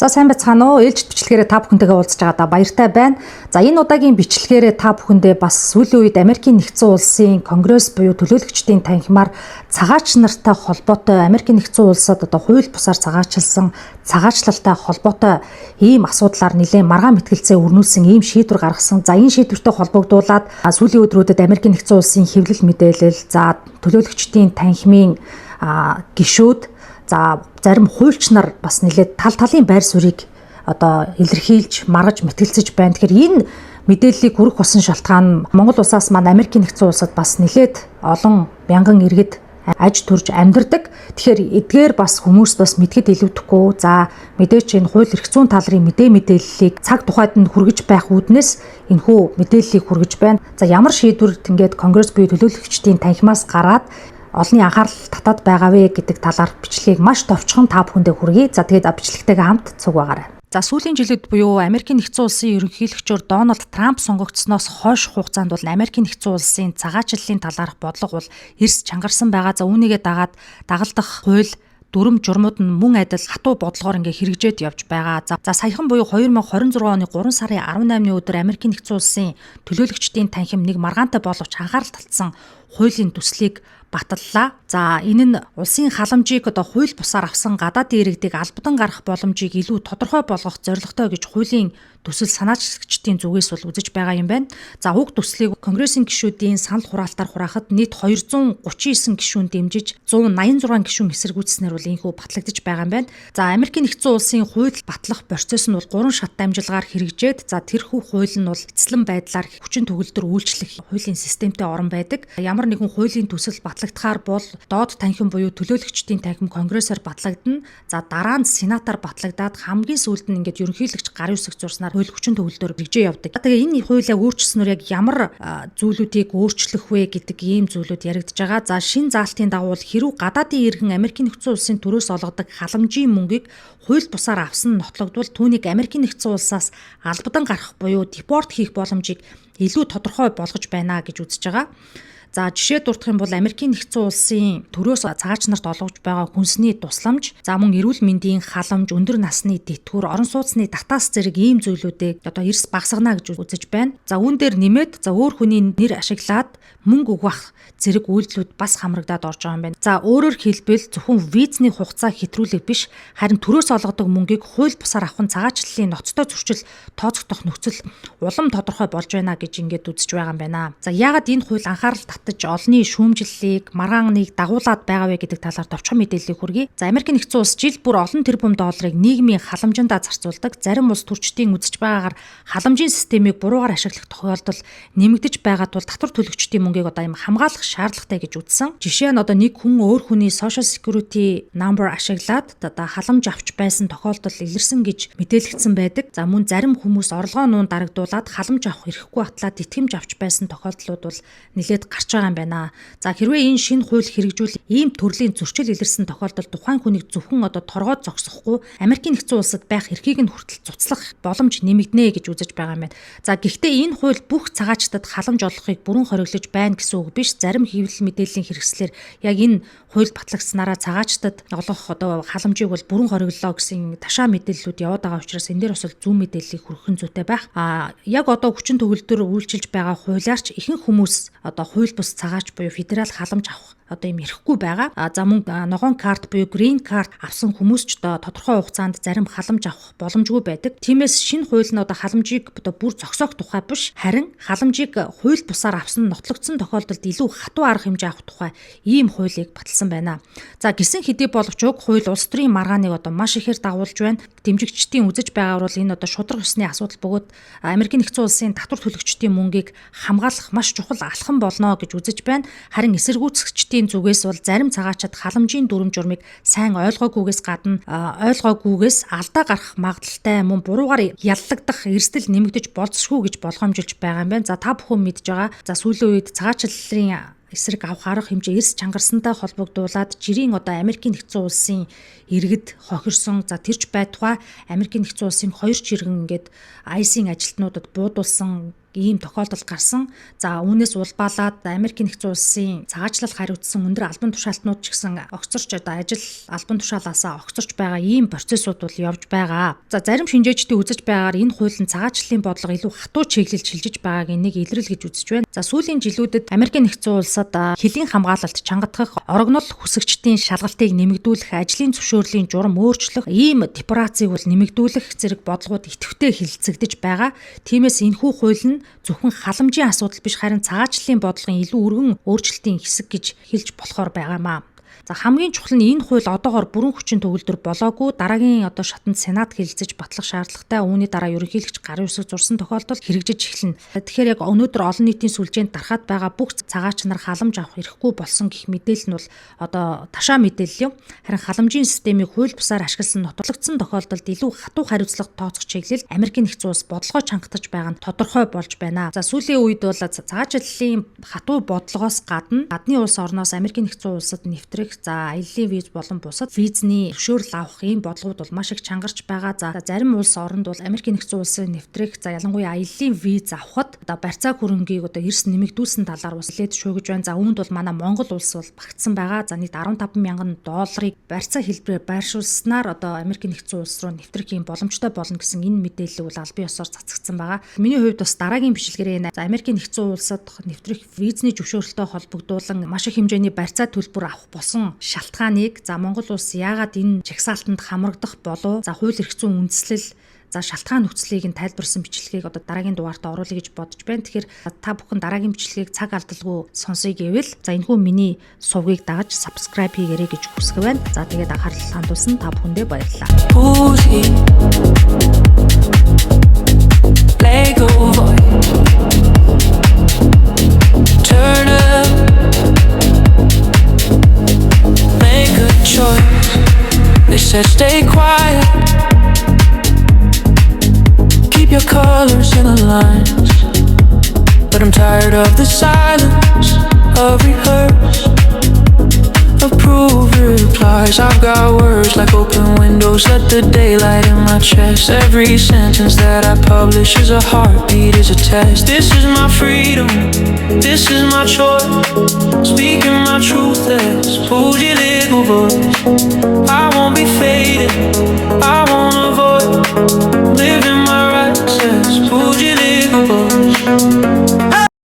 За сайн байцгаана уу? Ээлжид бичлэгээрээ та бүхэнтэйгээ уулзж байгаадаа баяртай байна. За энэ удаагийн бичлэгээрээ та бүхэндээ бас сүүлийн үед Америкийн нэгдсэн улсын Конгресс буюу төлөөлөгчдийн танхимаар цагаач нартай холбоотой Америкийн нэгдсэн улсад одоо хууль бусаар цагаачилсан цагаачлалтай холбоотой ийм асуудлаар нэлээд маргаан мэтгэлцээ өрнүүлсэн ийм шийдвэр гаргасан. За энэ шийдвэртэй холбогдуулаад сүүлийн өдрүүдэд Америкийн нэгдсэн улсын хэвлэл мэдээлэл, за төлөөлөгчдийн танхимын гишүүд, за зарим хуульч нар бас нэлээд талын байр суурийг одоо илэрхийлж маргаж мэтгэлцэж байна. Тэгэхээр энэ мэдээллийг хүргэх болсон шалтгаан нь Монгол улсаас маань Америкийн нэгдсэн улсад бас нэлээд олон мянган иргэд аж төрж амьдардаг. Тэгэхээр эдгээр бас хүмүүс бас мэдгэд илүүдэхгүй. За мэдээч энэ хууль эрх зүйн талрын мэдээллийг цаг тухайд нь хүргэж байх үүднээс энэхүү мэдээллийг хүргэж байна. За ямар шийдвэрт ингээд Конгресс буюу төлөөлөгчдийн танхимаас гараад олонний анхаарал татаад байгаа вэ гэдэг талаар бичлэгийг маш товчхон та бүхэндээ хүргэе. За тэгээд бичлэгтэйгээ хамт цуг байгаарай. За сүүлийн жилүүд буюу Америкийн нэгдсэн улсын ерөнхийлөгчөөр Дональд Трамп сонгогдсноос хойш хугацаанд бол Америкийн нэгдсэн улсын цагаачлалын талаарх бодлого бол эрс чангарсан байгаа. За үүнийгээ дагаад дагалдах хууль дүрм журмууд нь мөн адил хатуу бодлогоор ингээ хэрэгжээд явж байгаа. За саяхан буюу 2026 оны 3 сарын 18-ны өдөр Америкийн нэгдсэн улсын төлөөлөгчдийн танхим нэг маргаантай боловч анхаарал татсан хуулийн төслийг баталлаа. За энэ нь улсын халамжийг одоо хууль бусаар авсан гадаадын иргэдийг албадан гарах боломжийг илүү тодорхой болгох зорилготой гэж хуулийн төсөл санаачлагчдын зүгээс бол үзэж байгаа юм байна. За уг төслийг Конгрессийн гишүүдийн санал хураалтаар хураахад нийт 239 гишүүн дэмжиж 186 гишүүн эсэргүүцснээр бол инхүү батлагдаж байгаа юм байна. За Америкийн нэгдсэн улсын хууль батлах процесс нь бол 3 шат дамжуулгаар хэрэгжээд за тэрхүү хууль нь бол эцлэн байдлаар хүчин төгөлдөр үйлчлэх хуулийн системтэй орон байдаг. Ямар нэгэн хуулийн төсөл батлагдахаар бол доод танхим буюу төлөөлөгчдийн танхим Конгрессоор батлагдана. За дараа нь Сенатаар батлагдаад хамгийн сүүлд нь ингээд ерөнхийлөгч гарын үсэг зурснаар хууль хүчин төгөлдөр хэрэгжээ явдаг. Тэгээ энэ хуулиа өөрчилснөөр яг ямар зүйлүүдийг өөрчлөх вэ гэдэг ийм зүйлүүд яригдж байгаа. За шин заалтын дагуу хэрв гадаадын иргэн Америкийн нэгдсэн улсын төрөөс олгодог халамжийн мөнгийг хууль бусаар авсан нотлогдвол түүнийг Америкийн нэгдсэн улсаас албадан гарах буюу депорт хийх боломжийг илүү тодорхой болгож байна гэж үзэж байгаа. За жишээ дурдах юм бол Америкийн нэгдсэн улсын төрөөс цагаач нарт олгож байгаа хүнсний тусламж, за мөн эрүүл мэндийн халамж, өндөр насны тэтгэвэр, орон сууцны татаас зэрэг ийм зүйлүүдийг одоо эрс багасгана гэж үзэж байна. За үүн дээр нэмээд за өөр хүний нэр ашиглаад мөнгө өгөх зэрэг үйлдэлүүд бас хамрагдаад орж байгаа юм байна. За өөрөөр хэлбэл зөвхөн визний хугацаа хэтрүүлэг биш, харин төрөөс олгодог мөнгийг хууль бусаар авах цагаачлалын ноцтой зөрчил тооцогдох нөхцөл улам тодорхой болж байна гэж ингээд үзэж байгаа юм байна. За яагаад энэ хууль анхаарал татаж олонний шүүмжлэлийг маргааныг дагуулад байгаа вэ гэдэг талаар товчхон мэдээллийг хүргэе. За Америкийн нэгдсэн улс жил бүр олон тэрбум долларыг нийгмийн халамжиндаа зарцуулдаг. Зарим улс төрчдийн үзэж байгаагаар халамжийн системийг буруугаар ашиглах тохиолдол нэмэгдэж байгаа тул татвар төлөгчдийн мөнгийг одоо юм хамгаалах шаардлагатай гэж үзсэн. Жишээ нь одоо нэг хүн өөр хүний social security number ашиглаад одоо халамж авч байсан тохиолдол илэрсэн гэж мэдээлэгдсэн байдаг. За мөн зарим хүмүүс орлогоо нуун дарагдуулаад халамж авах эрхгүй батлаад итгэмж авч байсан тохиолдлууд бол нэлээд гарч байгаа юм байна. За хэрвээ энэ шинэ хууль хэрэгжүүл ийм төрлийн зөрчил илэрсэн тохиолдолд тухайн хүнийг зөвхөн одоо торгоод зогсохгүй Америкийн нэгдсэн улсад байх эрхийг нь хүртэл цуцлах боломж нэмэгдэнэ гэж үзэж байгаа юм байна. За гэхдээ энэ хууль бүх цагаачтад халамж олгохыг бүрэн хориглож байна гэсэн үг биш. Зарим хэвлэл мэдээллийн хэрэгслэр яг энэ хууль батлагдсанараа цагаачтад олгох одоо халамжийг бол бүрэн хориглолоо гэсэн ташаа мэдээллүүд яваад байгаа учраас энэ дээр бас зүүн мэдээллийг хүргэх зүйтэй байх. Яг одоо хүчин төгөлдөр үйлчилж байгаа хуулиарч ихэнх хүмүүс одоо хууль бус цагаач буюу федерал халамж авах одоо юм ирэхгүй байгаа. За мөн ногоон карт буюу грин карт авсан хүмүүс ч одоо тодорхой хугацаанд зарим халамж авах боломжгүй байдаг. Тиймээс шинэ хууль нь одоо халамжийг одоо бүр зогсоох тухай биш, харин халамжийг хууль бусаар авсан нотлогдсон тохиолдолд илүү хатуу арга хэмжээ авах тухай ийм хуулийг баталсан байна. За гисэн хэдий боловч уг хууль улс төрийн маргааныг одоо маш ихээр дагуулж байна. Дэмжигчдийн үзэж байгаагаар бол энэ одоо шударга ёсны асуудал бөгөөд Америкийн нэгдсэн улсын татвар төлөгчдийн мөнгийг хамгаалах маш чухал алхам болно гэж үзэж байна. Харин эсэргүүцэгчдийн зүгээс бол зарим цагаачид халамжийн дүрм журмыг сайн ойлгоогүйгээс гадна ойлгоогүйгээс алдаа гарах магадлалтай мөн буруугаар яллагдах эрсдэл нэмэгдэж болзошгүй гэж болгоомжилж байгаа юм байна. За та бүхэн мэдж байгаа. За сүүлийн үед цагаачлалын эсрэг авах арга хэмжээ эрс чангарсантай холбогдуулаад жирийн одоо Америкийн нэгдсэн улсын иргэд хохирсон. За тэрч байтугай Америкийн нэгдсэн улсын 2 жиргэн ингээд ICE-ийн ажилтнуудад буудуулсан ийм тохиолдол гарсан. За үүнээс улбаалаад Америкийн нэгдсэн улсын цагаачлал хариуцсан өндөр албан тушаалтнууд ч гэсэн огцорч одоо ажил албан тушаалаасаа огцорч байгаа ийм процессууд бол явж байгаа. За зарим шинжээчдийн үзэж байгаагаар энэ хууль нь цагаачлалын бодлого илүү хатуу чиглэлд шилжиж байгааг нэг илрэл гэж үзэж байна. За сүүлийн жилүүдэд Америкийн нэгдсэн улсад хэлийн хамгаалалт чангатгах, орогнол хүсэгчдийн шалгалтыг нэмэгдүүлэх, ажлын зөвшөөрлийн журам өөрчлөх, ийм депорацийг бол нэмэгдүүлэх зэрэг бодлогууд идэвхтэй хэлэлцэгдэж байгаа. Тиймээс энэхүү хууль нь зөвхөн халамжийн асуудал биш харин цагаачлалын бодлогын илүү өргөн өөрчлөлтийн хэсэг гэж хэлж болохоор байгаамаа. За хамгийн чухал нь энэ хууль одоогоор бүрэн хүчин төгөлдөр болоогүй, дараагийн одоо шатанд Сенат хэлэлцэж батлах шаардлагатай. Үүний дараа ерөнхийлөгч гарын үсэг зурсан тохиолдолд хэрэгжиж эхэлнэ. Тэгэхээр яг өнөөдөр олон нийтийн сүлжээнд дарахад байгаа бүх цагаач нар халамж авах эрхгүй болсон гэх мэдээлэл нь бол одоо ташаа мэдээлэл юм. Харин халамжийн системийг хууль бусаар ашигласан нотолгдсон тохиолдолд илүү хатуу хариуцлага тооцох чиглэл Америкийн нэгдсэн улс бодлогоо чангатаж байгаа нь тодорхой болж байна. За сүүлийн үед бол цагаачлалын хатуу бодлогоос гадны улс орноос Америкийн нэгдсэн улсад нэвтрэх, за аяллаа виз болон бусад визний зөвшөөрөл авах ийм бодлогууд бол маш их чангарч байгаа. За зарим улс оронд бол Америкийн нэгдсэн улсын нэвтрэх, за ялангуяа аяллаа виз авахд одоо барьцаа хөрөнгийг одоо эрс нэмэгдүүлсэн талаар бас хэлээд шүүгэж байна. За үүнд бол манай Монгол улс бол багтсан байгаа. За нийт 15 мянган долларыг барьцаа хэлбэрээр байршуулснаар одоо Америкийн нэгдсэн улс руу нэвтрэх юм боломжтой болно гэсэн энэ мэдээлэл бол албан ёсоор цацагдсан байгаа. Миний хувьд бас дараагийн бичлэгээрээ за Америкийн нэгдсэн улсад нэвтрэх визний зөвшөөрөлтөй холбогдуулан маш их хэмжээний барьцаа төлбөр авах болсон шалтгааныг за Монгол улс яагаад энэ жагсаалтанд хамрагдах болов? За хууль эрх зүйн үндэслэл, за шалтгаан нөхцөлийг нь тайлбарсан бичлэгийг одоо дараагийн дугаартаа оруулъя гэж бодож байна. Тэгэхээр та бүхэн дараагийн бичлэгийг цаг алдалгүй сонсъё гэвэл за энэхүү миний сувгийг дагаж subscribe хийгээрэй гэж хүсэж байна. За тэгээд анхаарал хандуулсан та бүхэндээ баярлалаа. Turn up, make a choice. They said stay quiet, keep your colors in the lines. But I'm tired of the silence, of rehearse, approve replies. I've got words like open windows, let the daylight in my chest. Every sentence that I publish is a heartbeat, is a test. This is my freedom, this is my choice, speaking my truth as Fuji legal voice. I won't be faded, I won't avoid living my rights as Fuji legal voice.